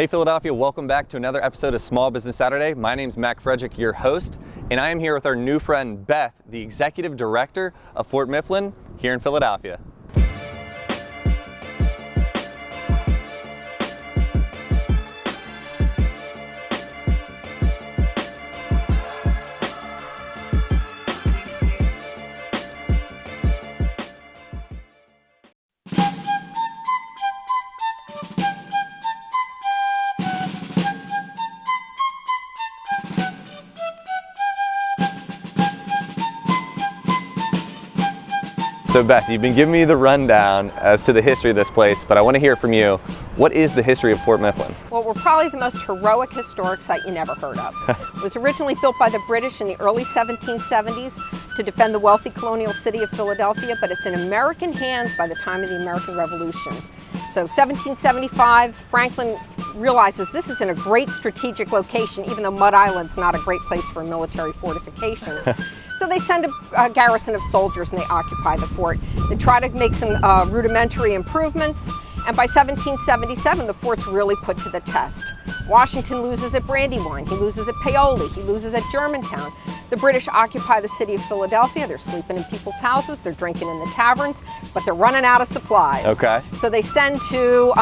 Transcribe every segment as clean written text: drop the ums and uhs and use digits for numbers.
Hey Philadelphia, welcome back to another episode of Small Business Saturday. My name's Mac Frederick, your host, and I am here with our new friend Beth, the Executive Director of Fort Mifflin here in Philadelphia. So Beth, you've been giving me the rundown as to the history of this place, but I want to hear from you. What is the history of Fort Mifflin? Well, we're probably the most heroic historic site you never heard of. It was originally built by the British in the early 1770s to defend the wealthy colonial city of Philadelphia, but it's in American hands by the time of the American Revolution. So 1775, Franklin realizes this is in a great strategic location, even though Mud Island's not a great place for a military fortification. So they send a garrison of soldiers and they occupy the fort. They try to make some rudimentary improvements, and by 1777 the fort's really put to the test. Washington loses at Brandywine, he loses at Paoli, he loses at Germantown. The British occupy the city of Philadelphia. They're sleeping in people's houses, they're drinking in the taverns, but they're running out of supplies. Okay. So they send to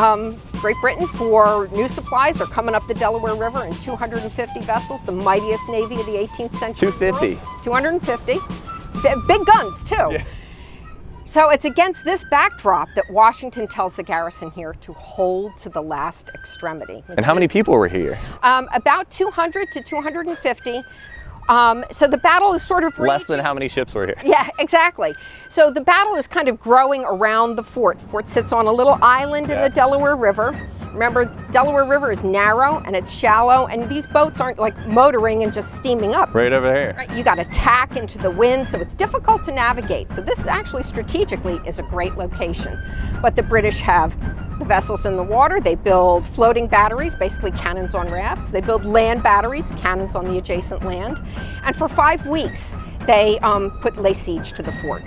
Great Britain for new supplies. They're coming up the Delaware River in 250 vessels, the mightiest navy of the 18th century. 250? World. 250. Big guns, too. Yeah. So it's against this backdrop that Washington tells the garrison here to hold to the last extremity. And how many people were here? About 200 to 250. So the battle is sort of less than how many ships were here? Yeah, exactly. So the battle is kind of growing around the fort. The fort sits on a little island in the Delaware River. Remember, Delaware River is narrow and it's shallow, and these boats aren't like motoring and just steaming up. Right over here. Right, you got to tack into the wind, so it's difficult to navigate. So this actually strategically is a great location. But the British have the vessels in the water. They build floating batteries, basically cannons on rafts. They build land batteries, cannons on the adjacent land. And for 5 weeks, they lay siege to the fort,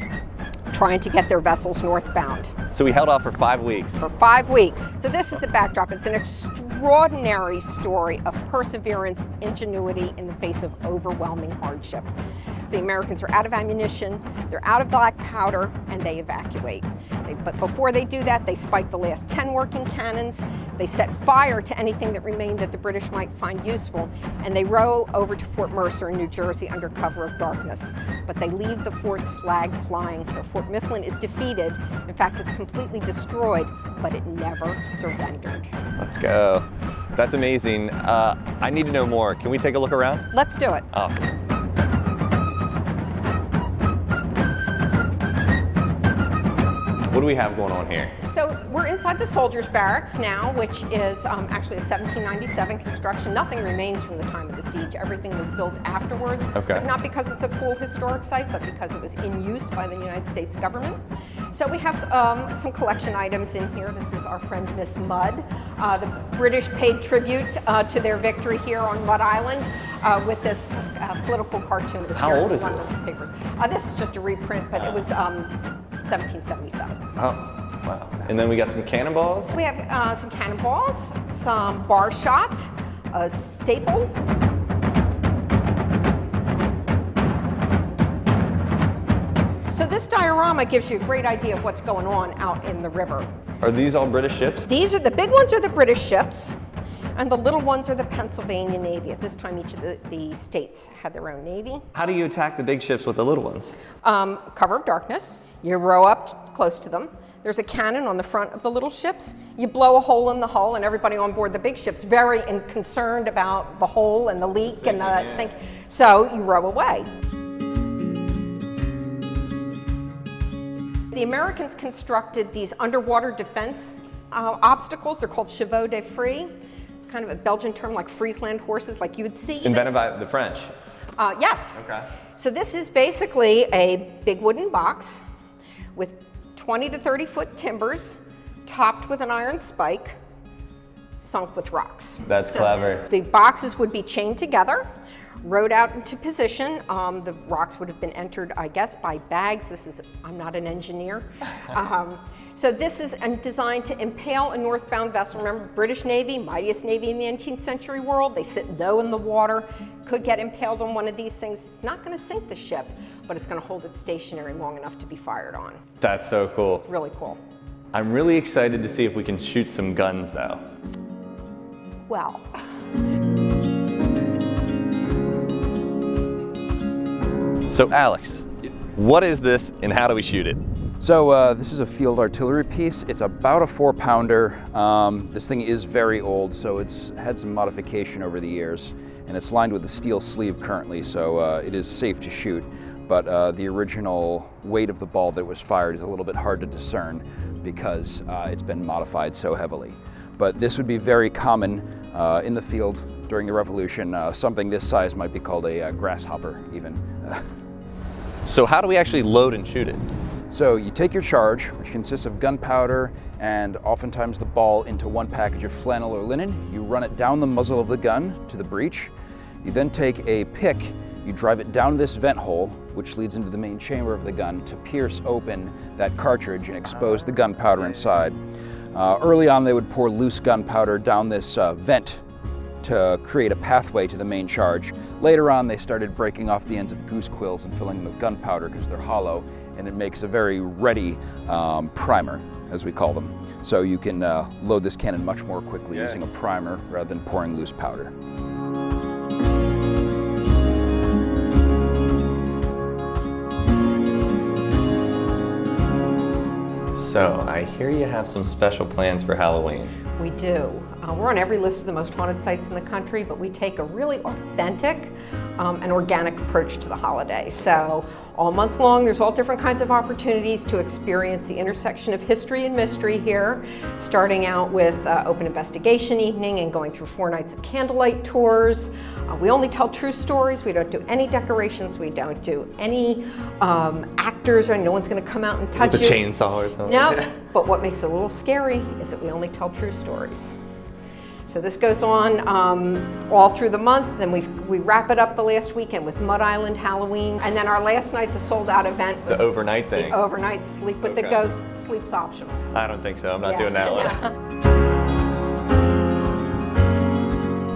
trying to get their vessels northbound. So we held off for 5 weeks. For 5 weeks. So this is the backdrop. It's an extraordinary story of perseverance, ingenuity in the face of overwhelming hardship. The Americans are out of ammunition, they're out of black powder, and they evacuate. But before they do that, they spike the last 10 working cannons, they set fire to anything that remained that the British might find useful, and they row over to Fort Mercer in New Jersey under cover of darkness. But they leave the fort's flag flying, so Fort Mifflin is defeated. In fact, it's completely destroyed, but it never surrendered. Let's go. That's amazing. I need to know more. Can we take a look around? Let's do it. Awesome. What do we have going on here? So we're inside the soldiers' barracks now, which is actually a 1797 construction. Nothing remains from the time of the siege. Everything was built afterwards. Okay. But not because it's a cool historic site, but because it was in use by the United States government. So we have some collection items in here. This is our friend Miss Mudd. The British paid tribute to their victory here on Mud Island with this political cartoon. How old is this? This is just a reprint, but it was 1777. Oh, wow. And then we got some cannonballs? We have some cannonballs, some bar shot, a staple. So this diorama gives you a great idea of what's going on out in the river. Are these all British ships? These are the big ones are the British ships, and the little ones are the Pennsylvania Navy. At this time, each of the states had their own navy. How do you attack the big ships with the little ones? Cover of darkness. You row up close to them. There's a cannon on the front of the little ships. You blow a hole in the hull, and everybody on board the big ship's very concerned about the hole and the leak and the sink. So you row away. The Americans constructed these underwater defense obstacles. They're called chevaux de frise. It's kind of a Belgian term like Friesland horses, like you would see. Invented by the French? Yes. Okay. So this is basically a big wooden box with 20 to 30 foot timbers, topped with an iron spike, sunk with rocks. That's clever. The boxes would be chained together. rode out into position. The rocks would have been entered, I guess, by bags. I'm not an engineer. So this is designed to impale a northbound vessel. Remember, British Navy, mightiest Navy in the 19th century world. They sit low in the water, could get impaled on one of these things. It's not going to sink the ship, but it's going to hold it stationary long enough to be fired on. That's so cool. It's really cool. I'm really excited to see if we can shoot some guns though. Well. So Alex, what is this and how do we shoot it? So this is a field artillery piece. It's about a 4-pounder. This thing is very old, so it's had some modification over the years, and it's lined with a steel sleeve currently, so it is safe to shoot. But the original weight of the ball that was fired is a little bit hard to discern because it's been modified so heavily. But this would be very common in the field during the Revolution. Something this size might be called a grasshopper even. So how do we actually load and shoot it? So you take your charge, which consists of gunpowder and oftentimes the ball, into one package of flannel or linen. You run it down the muzzle of the gun to the breech. You then take a pick, you drive it down this vent hole, which leads into the main chamber of the gun, to pierce open that cartridge and expose the gunpowder inside. Early on, they would pour loose gunpowder down this vent to create a pathway to the main charge. Later on, they started breaking off the ends of goose quills and filling them with gunpowder because they're hollow, and it makes a very ready primer, as we call them. So you can load this cannon much more quickly using a primer rather than pouring loose powder. So I hear you have some special plans for Halloween. We do. We're on every list of the most haunted sites in the country, but we take a really authentic and organic approach to the holiday. So all month long, there's all different kinds of opportunities to experience the intersection of history and mystery here, starting out with open investigation evening and going through 4 nights of candlelight tours. We only tell true stories. We don't do any decorations. We don't do any actors, or no one's going to come out and touch With you. a chainsaw or something? No, but what makes it a little scary is that we only tell true stories. So this goes on all through the month, then we wrap it up the last weekend with Mud Island Halloween, and then our last night's a sold-out event. The overnight thing? The overnight sleep with the ghost. Sleep's optional. I don't think so. I'm not doing that one.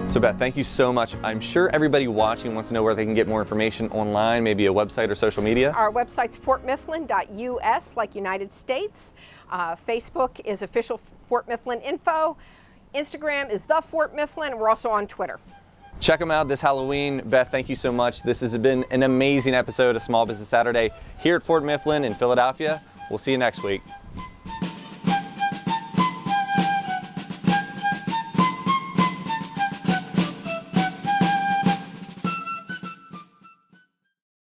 So Beth, thank you so much. I'm sure everybody watching wants to know where they can get more information online, maybe a website or social media. Our website's fortmifflin.us, like United States. Facebook is official Fort Mifflin Info. Instagram is the Fort Mifflin, and we're also on Twitter. Check them out this Halloween. Beth, thank you so much. This has been an amazing episode of Small Business Saturday here at Fort Mifflin in Philadelphia. We'll see you next week.